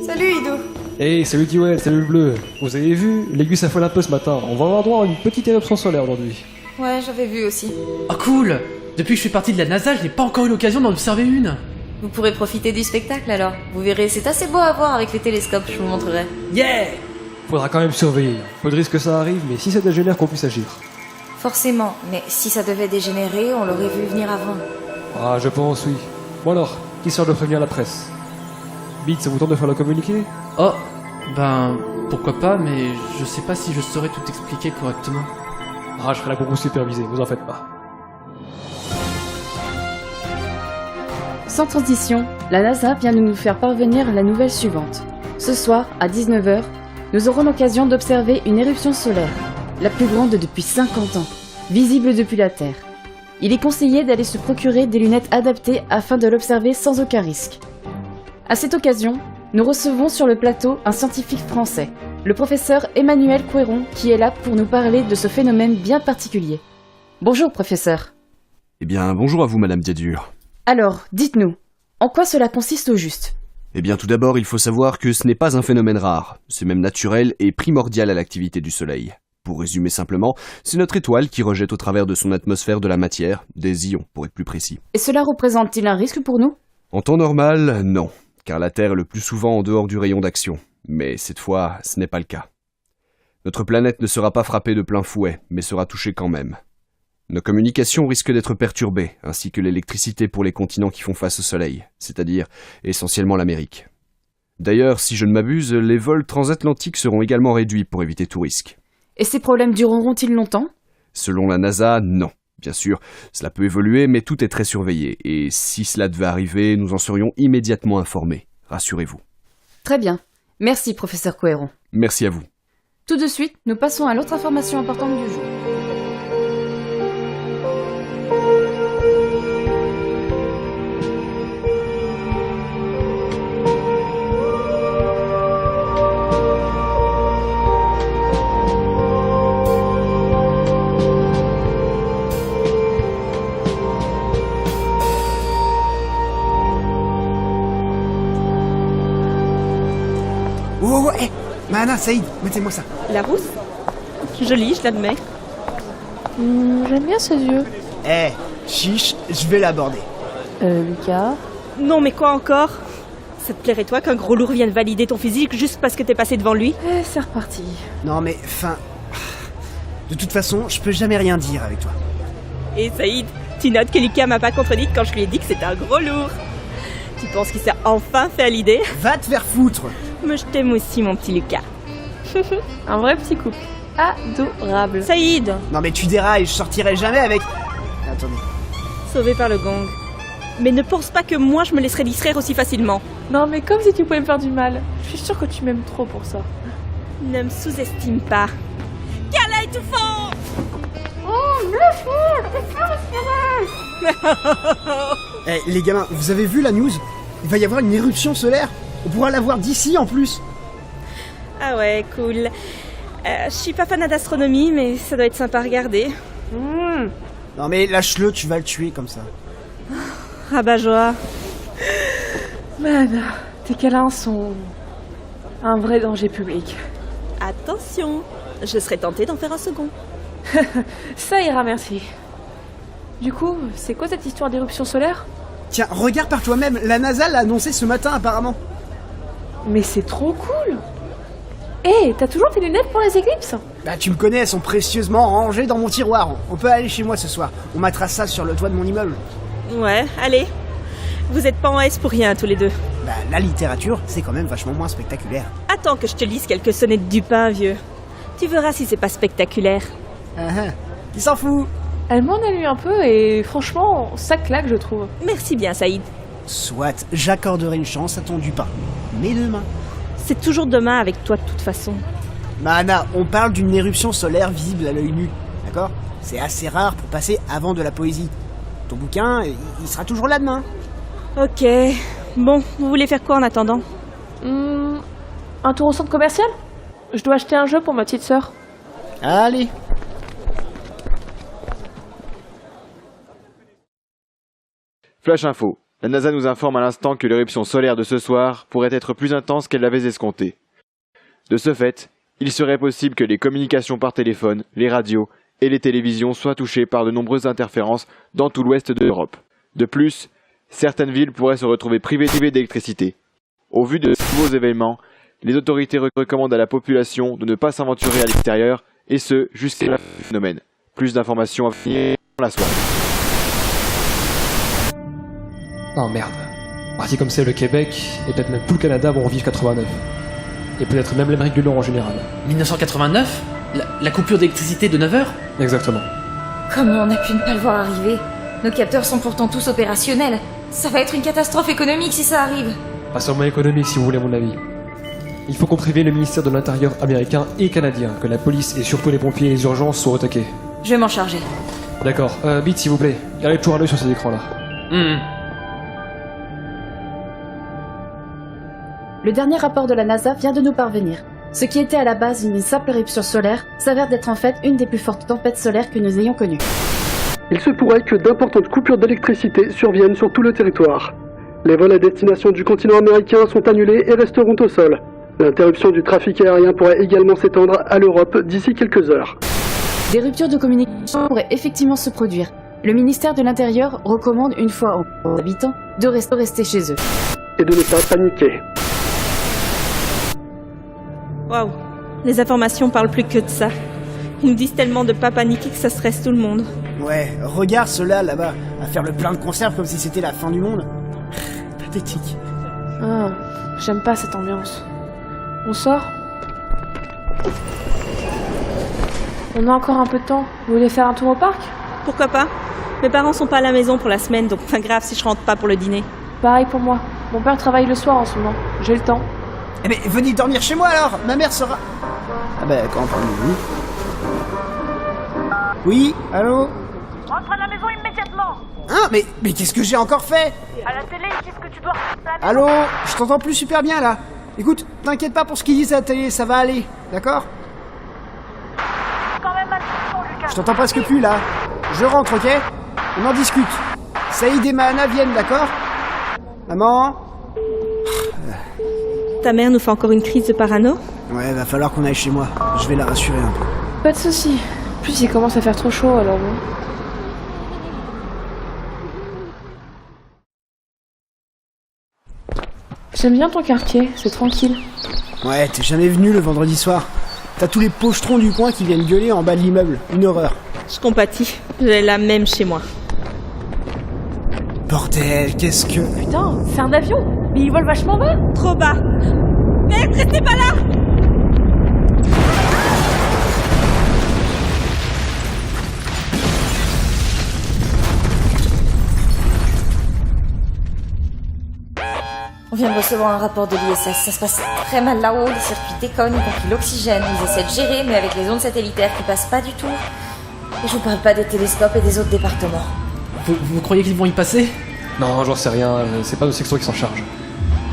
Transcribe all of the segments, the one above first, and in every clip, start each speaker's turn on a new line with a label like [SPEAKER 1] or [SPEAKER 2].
[SPEAKER 1] Salut Ido.
[SPEAKER 2] Hey, salut Tiwell, salut le bleu. Vous avez vu, l'aiguille s'affole un peu ce matin. On va avoir droit à une petite éruption solaire aujourd'hui.
[SPEAKER 1] Ouais, j'avais vu aussi.
[SPEAKER 3] Oh cool! Depuis que je suis parti de la NASA, je n'ai pas encore eu l'occasion d'en observer une.
[SPEAKER 1] Vous pourrez profiter du spectacle alors. Vous verrez, c'est assez beau à voir avec les télescopes, je vous montrerai.
[SPEAKER 3] Yeah!
[SPEAKER 2] Faudra quand même surveiller. Peu de risque que ça arrive, mais si ça dégénère, qu'on puisse agir.
[SPEAKER 1] Forcément, mais si ça devait dégénérer, on l'aurait vu venir avant.
[SPEAKER 2] Ah, je pense, oui. Bon alors, qui sort de prévenir la presse? Bit, ça vous tente de faire le communiqué?
[SPEAKER 3] Oh, ben, pourquoi pas, mais je sais pas si je saurais tout expliquer correctement.
[SPEAKER 2] Ah, je serai là pour vous superviser, vous en faites pas.
[SPEAKER 4] Sans transition, la NASA vient de nous faire parvenir la nouvelle suivante. Ce soir, à 19h, nous aurons l'occasion d'observer une éruption solaire, la plus grande depuis 50 ans, visible depuis la Terre. Il est conseillé d'aller se procurer des lunettes adaptées afin de l'observer sans aucun risque. À cette occasion, nous recevons sur le plateau un scientifique français, le professeur Emmanuel Couéron, qui est là pour nous parler de ce phénomène bien particulier. Bonjour professeur.
[SPEAKER 5] Eh bien, bonjour à vous, Madame Diadur.
[SPEAKER 4] Alors, dites-nous, en quoi cela consiste au juste ?
[SPEAKER 5] Eh bien, tout d'abord, il faut savoir que ce n'est pas un phénomène rare. C'est même naturel et primordial à l'activité du Soleil. Pour résumer simplement, c'est notre étoile qui rejette au travers de son atmosphère de la matière, des ions, pour être plus précis.
[SPEAKER 4] Et cela représente-t-il un risque pour nous ?
[SPEAKER 5] En temps normal, non, car la Terre est le plus souvent en dehors du rayon d'action. Mais cette fois, ce n'est pas le cas. Notre planète ne sera pas frappée de plein fouet, mais sera touchée quand même. Nos communications risquent d'être perturbées, ainsi que l'électricité pour les continents qui font face au Soleil, c'est-à-dire essentiellement l'Amérique. D'ailleurs, si je ne m'abuse, les vols transatlantiques seront également réduits pour éviter tout risque.
[SPEAKER 4] Et ces problèmes dureront-ils longtemps ?
[SPEAKER 5] Selon la NASA, non. Bien sûr, cela peut évoluer, mais tout est très surveillé, et si cela devait arriver, nous en serions immédiatement informés. Rassurez-vous.
[SPEAKER 4] Très bien. Merci, professeur Couéron.
[SPEAKER 5] Merci à vous.
[SPEAKER 4] Tout de suite, nous passons à l'autre information importante du jour.
[SPEAKER 6] Oh, hé Mahana, Saïd, mettez-moi ça.
[SPEAKER 7] La rousse? Jolie, je l'admets.
[SPEAKER 8] J'aime bien ses yeux.
[SPEAKER 6] Chiche, je vais l'aborder.
[SPEAKER 8] Lucas.
[SPEAKER 7] Non, mais quoi encore? Ça te plairait toi qu'un gros lourd vienne valider ton physique juste parce que t'es passé devant lui?
[SPEAKER 8] C'est reparti.
[SPEAKER 6] Non mais, de toute façon, je peux jamais rien dire avec toi.
[SPEAKER 7] Et Saïd, tu notes que Lucas m'a pas contredit quand je lui ai dit que c'était un gros lourd. Tu penses qu'il s'est enfin fait à l'idée?
[SPEAKER 6] Va te faire foutre.
[SPEAKER 7] Mais je t'aime aussi, mon petit Lucas.
[SPEAKER 8] Un vrai petit couple. Adorable.
[SPEAKER 7] Saïd!
[SPEAKER 6] Non mais tu dérailles, je sortirai jamais avec... Attendez.
[SPEAKER 7] Sauvé par le gong. Mais ne pense pas que moi je me laisserai distraire aussi facilement.
[SPEAKER 8] Non mais comme si tu pouvais me faire du mal. Je suis sûre que tu m'aimes trop pour ça.
[SPEAKER 7] Ne me sous-estime pas. Câlin étouffant!
[SPEAKER 6] Les gamins, vous avez vu la news? Il va y avoir une éruption solaire. On pourra la voir d'ici en plus.
[SPEAKER 7] Ah ouais, cool. Je suis pas fan d'astronomie, mais ça doit être sympa à regarder.
[SPEAKER 6] Non mais lâche-le, tu vas le tuer comme ça.
[SPEAKER 7] Rabat-joie.
[SPEAKER 8] Man, tes câlins sont un vrai danger public.
[SPEAKER 7] Attention, je serais tentée d'en faire un second.
[SPEAKER 8] Ça ira, merci. Du coup, c'est quoi cette histoire d'éruption solaire ?
[SPEAKER 6] Tiens, regarde par toi-même, la NASA l'a annoncé ce matin apparemment.
[SPEAKER 8] Mais c'est trop cool. Hé, t'as toujours tes lunettes pour les éclipses ?
[SPEAKER 6] Bah tu me connais, elles sont précieusement rangées dans mon tiroir. On peut aller chez moi ce soir. On mettra ça sur le toit de mon immeuble.
[SPEAKER 7] Ouais, allez. Vous êtes pas en S pour rien, tous les deux.
[SPEAKER 6] Bah la littérature, c'est quand même vachement moins spectaculaire.
[SPEAKER 7] Attends que je te lise quelques sonnettes du pain, vieux. Tu verras si c'est pas spectaculaire.
[SPEAKER 6] Qui s'en fout?
[SPEAKER 8] Elle m'en a lu un peu et franchement, ça claque, je trouve.
[SPEAKER 7] Merci bien, Saïd.
[SPEAKER 6] Soit, j'accorderai une chance à ton Dupin. Mais demain.
[SPEAKER 7] C'est toujours demain avec toi de toute façon.
[SPEAKER 6] Mahana, on parle d'une éruption solaire visible à l'œil nu, d'accord? C'est assez rare pour passer avant de la poésie. Ton bouquin, il sera toujours là demain.
[SPEAKER 7] Ok. Bon, vous voulez faire quoi en attendant?
[SPEAKER 8] Un tour au centre commercial ? Je dois acheter un jeu pour ma petite sœur.
[SPEAKER 6] Allez.
[SPEAKER 9] Flash info. La NASA nous informe à l'instant que l'éruption solaire de ce soir pourrait être plus intense qu'elle l'avait escompté. De ce fait, il serait possible que les communications par téléphone, les radios et les télévisions soient touchées par de nombreuses interférences dans tout l'ouest de l'Europe. De plus, certaines villes pourraient se retrouver privées d'électricité. Au vu de ces nouveaux événements, les autorités recommandent à la population de ne pas s'aventurer à l'extérieur, et ce, jusqu'à la fin du phénomène. Plus d'informations à venir dans la soirée.
[SPEAKER 2] Oh merde. Parti comme c'est le Québec, et peut-être même tout le Canada vont revivre 89. Et peut-être même l'Amérique du Nord en général.
[SPEAKER 3] 1989 la coupure d'électricité de 9 heures?
[SPEAKER 2] Exactement.
[SPEAKER 1] Comment on a pu ne pas le voir arriver? Nos capteurs sont pourtant tous opérationnels. Ça va être une catastrophe économique si ça arrive.
[SPEAKER 2] Pas seulement économique si vous voulez mon avis. Il faut qu'on prévienne le ministère de l'Intérieur américain et canadien que la police et surtout les pompiers et les urgences sont attaqués.
[SPEAKER 1] Je vais m'en charger.
[SPEAKER 2] D'accord. Bit s'il vous plaît. Gardez toujours à l'œil sur ces écrans-là.
[SPEAKER 4] Le dernier rapport de la NASA vient de nous parvenir. Ce qui était à la base une simple éruption solaire s'avère d'être en fait une des plus fortes tempêtes solaires que nous ayons connues.
[SPEAKER 10] Il se pourrait que d'importantes coupures d'électricité surviennent sur tout le territoire. Les vols à destination du continent américain sont annulés et resteront au sol. L'interruption du trafic aérien pourrait également s'étendre à l'Europe d'ici quelques heures.
[SPEAKER 4] Des ruptures de communication pourraient effectivement se produire. Le ministère de l'Intérieur recommande une fois aux habitants de rester chez eux.
[SPEAKER 10] Et de ne pas paniquer.
[SPEAKER 7] Waouh, les informations parlent plus que de ça. Ils nous disent tellement de pas paniquer que ça stresse tout le monde.
[SPEAKER 6] Ouais, regarde ceux-là, là-bas, à faire le plein de conserves comme si c'était la fin du monde. Pathétique.
[SPEAKER 8] Ah, j'aime pas cette ambiance. On sort? On a encore un peu de temps. Vous voulez faire un tour au parc?
[SPEAKER 7] Pourquoi pas? Mes parents sont pas à la maison pour la semaine, donc pas grave si je rentre pas pour le dîner.
[SPEAKER 8] Pareil pour moi. Mon père travaille le soir en ce moment. J'ai le temps.
[SPEAKER 6] Eh ben, venez dormir chez moi alors. Ma mère sera... Ah ben, quand parlez-vous? Oui, allô?
[SPEAKER 11] Rentre à la maison immédiatement.
[SPEAKER 6] Hein? Mais qu'est-ce que j'ai encore fait?
[SPEAKER 11] À la télé, qu'est-ce que tu dois faire à la maison?
[SPEAKER 6] Allô? Je t'entends plus super bien là. Écoute, t'inquiète pas pour ce qu'ils disent à la télé, ça va aller, d'accord?
[SPEAKER 11] Quand même attention, Lucas.
[SPEAKER 6] Je t'entends presque plus là. Je rentre, ok? On en discute. Saïd et Mahana viennent, d'accord? Maman?
[SPEAKER 7] Ta mère nous fait encore une crise de parano?
[SPEAKER 6] Ouais, va falloir qu'on aille chez moi. Je vais la rassurer un peu.
[SPEAKER 8] Pas de soucis. En plus, il commence à faire trop chaud, alors bon. J'aime bien ton quartier, c'est tranquille.
[SPEAKER 6] Ouais, t'es jamais venu le vendredi soir. T'as tous les pochetrons du coin qui viennent gueuler en bas de l'immeuble. Une horreur.
[SPEAKER 7] Je compatis. J'ai la même chez moi.
[SPEAKER 6] Bordel, qu'est-ce que...
[SPEAKER 8] Putain, c'est un avion. Mais il vole vachement bas.
[SPEAKER 7] Trop bas. Merde, restez pas là!
[SPEAKER 1] On vient de recevoir un rapport de l'ISS. Ça se passe très mal là-haut, les circuits déconnent, y compris l'oxygène. Ils essaient de gérer, mais avec les ondes satellitaires qui passent pas du tout. Et je vous parle pas des télescopes et des autres départements.
[SPEAKER 3] Vous croyez qu'ils vont y passer?
[SPEAKER 2] Non, j'en sais rien, c'est pas nos sections qui s'en chargent.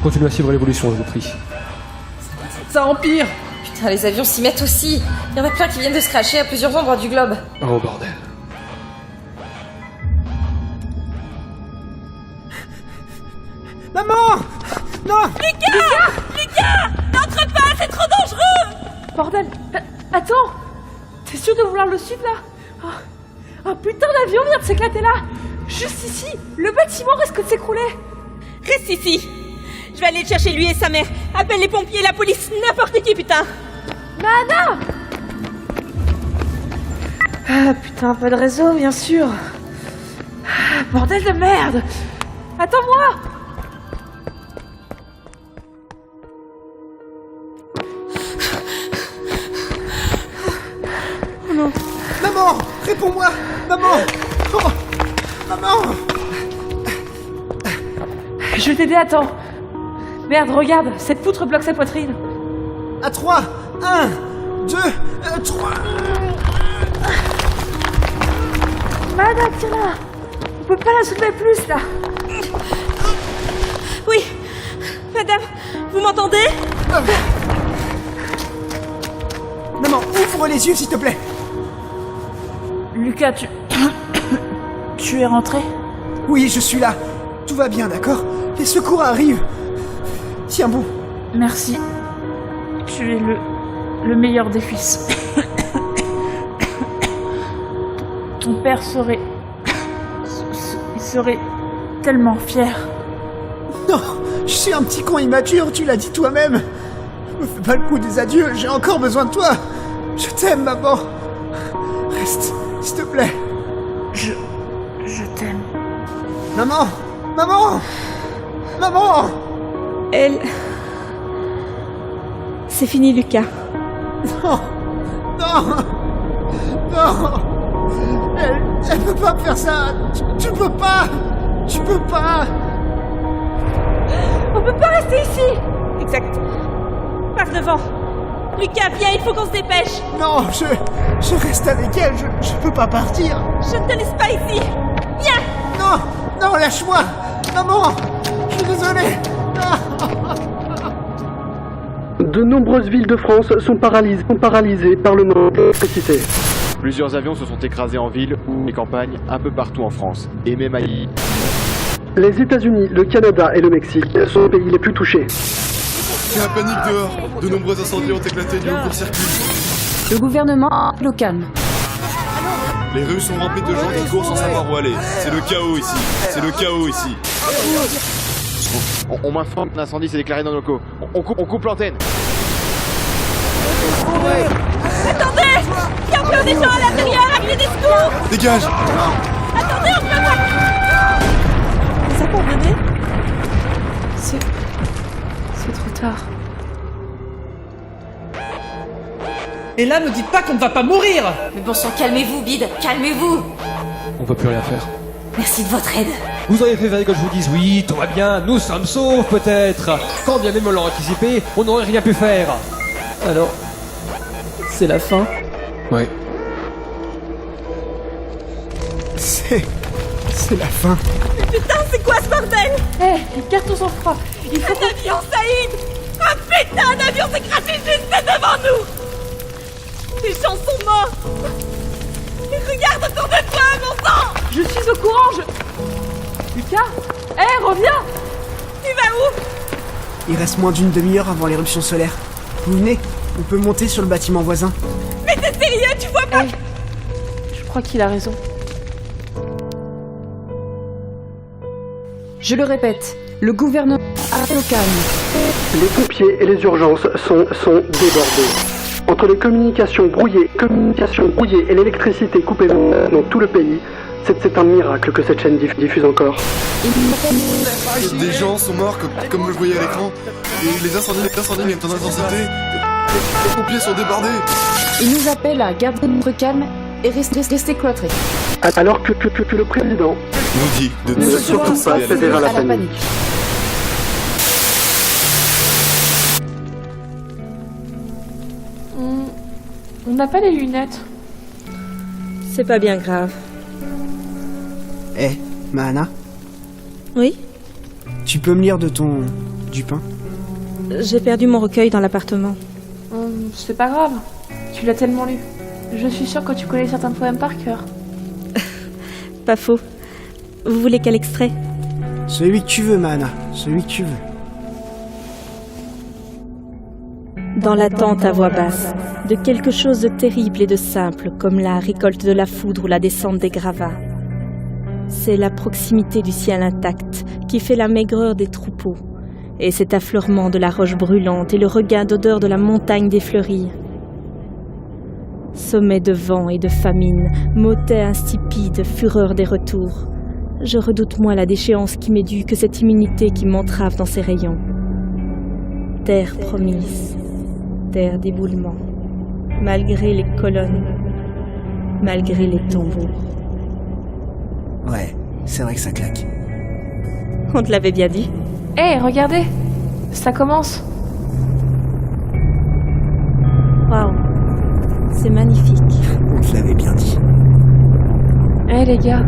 [SPEAKER 2] Continuez à suivre l'évolution, je vous prie.
[SPEAKER 3] Ça empire!
[SPEAKER 1] Putain, les avions s'y mettent aussi. Il y en a plein qui viennent de se cracher à plusieurs endroits du globe.
[SPEAKER 2] Oh bordel.
[SPEAKER 6] Maman! Non!
[SPEAKER 7] Lucas! N'entre pas, c'est trop dangereux!
[SPEAKER 8] Bordel. Attends. T'es sûr de vouloir le suivre là? Oh putain, l'avion vient de s'éclater là. Juste ici. Le bâtiment risque de s'écrouler.
[SPEAKER 7] Reste ici. Je vais aller le chercher lui et sa mère. Appelle les pompiers, la police, n'importe qui, putain.
[SPEAKER 8] Mahana! Ah putain, pas de réseau, bien sûr. Ah, bordel de merde. Attends-moi.
[SPEAKER 6] Oh non. Maman! Réponds-moi! Maman! Oh. Maman!
[SPEAKER 8] Je vais t'aider, attends. Merde, regarde, cette poutre bloque sa poitrine.
[SPEAKER 6] À 3! 1, 2, 3!
[SPEAKER 8] Mahana, tiens-la. On peut pas la soulever plus, là.
[SPEAKER 7] Oui. Madame, vous m'entendez?
[SPEAKER 6] Maman, ouvre les yeux, s'il te plaît!
[SPEAKER 8] Lucas, tu es rentré?
[SPEAKER 6] Oui, je suis là. Tout va bien, d'accord? Les secours arrivent. Tiens bon.
[SPEAKER 8] Merci. Tu es le meilleur des fils. Ton père serait... Il serait tellement fier.
[SPEAKER 6] Non, je suis un petit con immature, tu l'as dit toi-même. Me fais pas le coup des adieux, j'ai encore besoin de toi. Je t'aime, maman. Reste, s'il te plaît.
[SPEAKER 8] Je t'aime.
[SPEAKER 6] Maman! Maman! Maman!
[SPEAKER 7] Elle... C'est fini, Lucas.
[SPEAKER 6] Non! Non! Non! Elle peut pas faire ça! Tu peux pas! Tu peux pas!
[SPEAKER 8] On peut pas rester ici!
[SPEAKER 7] Exact. Passe devant. Lucas, viens, il faut qu'on se dépêche.
[SPEAKER 6] Non, je reste avec elle, je peux pas partir.
[SPEAKER 7] Je ne te laisse pas ici. Viens!
[SPEAKER 6] Non! Non, lâche-moi! Maman! Je suis désolé!
[SPEAKER 10] De nombreuses villes de France sont paralysées par le manque d'électricité.
[SPEAKER 9] Plusieurs avions se sont écrasés en ville ou les campagnes un peu partout en France, et même ailleurs.
[SPEAKER 10] Les États-Unis, le Canada et le Mexique sont les pays les plus touchés.
[SPEAKER 12] C'est la panique dehors. De nombreux incendies ont éclaté liés au court-circuit.
[SPEAKER 4] Le gouvernement le calme.
[SPEAKER 12] Les rues sont remplies de gens qui courent sans savoir où aller. C'est le chaos ici. C'est le chaos ici.
[SPEAKER 9] On m'informe qu'un incendie s'est déclaré dans nos locaux. On coupe l'antenne.
[SPEAKER 7] Attendez! Il y a encore des gens à l'intérieur, appelez des secours!
[SPEAKER 12] Dégage!
[SPEAKER 7] Attendez, on peut pas... C'est ça qu'on venait?
[SPEAKER 8] C'est trop tard.
[SPEAKER 13] Et là, ne dites pas qu'on ne va pas mourir!
[SPEAKER 1] Mais bon sang, calmez-vous, Bide, calmez-vous!
[SPEAKER 2] On peut plus rien faire.
[SPEAKER 1] Merci de votre aide.
[SPEAKER 2] Vous auriez fait que je vous dise oui, tout va bien, nous sommes saufs peut-être. Quand bien même on l'aurait anticipé, on n'aurait rien pu faire.
[SPEAKER 3] Alors, c'est la fin?
[SPEAKER 2] Ouais.
[SPEAKER 6] C'est la fin.
[SPEAKER 7] Mais putain, c'est quoi ce bordel?
[SPEAKER 8] Garde ton sang-froid. Il faut
[SPEAKER 7] Un avion, Saïd! Un putain d'avion s'est craché juste devant nous! Les gens sont morts! Et regarde autour de toi, mon sang!
[SPEAKER 8] Je suis au courant, Lucas! Reviens!
[SPEAKER 7] Tu vas où?
[SPEAKER 6] Il reste moins d'une demi-heure avant l'éruption solaire. Vous venez? On peut monter sur le bâtiment voisin.
[SPEAKER 7] Mais t'es sérieux, tu vois pas?
[SPEAKER 8] Je crois qu'il a raison.
[SPEAKER 4] Je le répète, le gouvernement le calme.
[SPEAKER 10] Les pompiers et les urgences sont débordés. Entre les communications brouillées et l'électricité coupée dans tout le pays, c'est un miracle que cette chaîne diffuse encore.
[SPEAKER 12] Des gens sont morts comme vous le voyez à l'écran. Et les incendies viennent en intensité. Les pompiers sont débordés.
[SPEAKER 4] Il nous appelle à garder notre calme et rester cloîtrés.
[SPEAKER 10] Alors que le président
[SPEAKER 12] nous dit de
[SPEAKER 10] ne surtout pas céder à la panique.
[SPEAKER 8] On n'a pas les lunettes.
[SPEAKER 7] C'est pas bien grave.
[SPEAKER 6] Mahana,
[SPEAKER 7] Oui?
[SPEAKER 6] tu peux me lire de ton... du pain?
[SPEAKER 7] J'ai perdu mon recueil dans l'appartement.
[SPEAKER 8] C'est pas grave. Tu l'as tellement lu. Je suis sûre que tu connais certains poèmes par cœur.
[SPEAKER 7] Pas faux. Vous voulez quel extrait?
[SPEAKER 6] Celui que tu veux, Mahana. Celui que tu veux.
[SPEAKER 7] Dans l'attente à voix basse, de quelque chose de terrible et de simple, comme la récolte de la foudre ou la descente des gravats. C'est la proximité du ciel intact qui fait la maigreur des troupeaux, et cet affleurement de la roche brûlante et le regain d'odeur de la montagne défleurie. Sommet de vent et de famine, motet insipide, fureur des retours. Je redoute moins la déchéance qui m'est due que cette immunité qui m'entrave dans ses rayons. Terre promise, terre d'éboulement, malgré les colonnes, malgré les tombeaux.
[SPEAKER 6] Ouais, c'est vrai que ça claque.
[SPEAKER 7] On te l'avait bien dit.
[SPEAKER 8] Regardez, ça commence.
[SPEAKER 7] Waouh, c'est magnifique.
[SPEAKER 6] On te l'avait bien dit.
[SPEAKER 8] Les gars,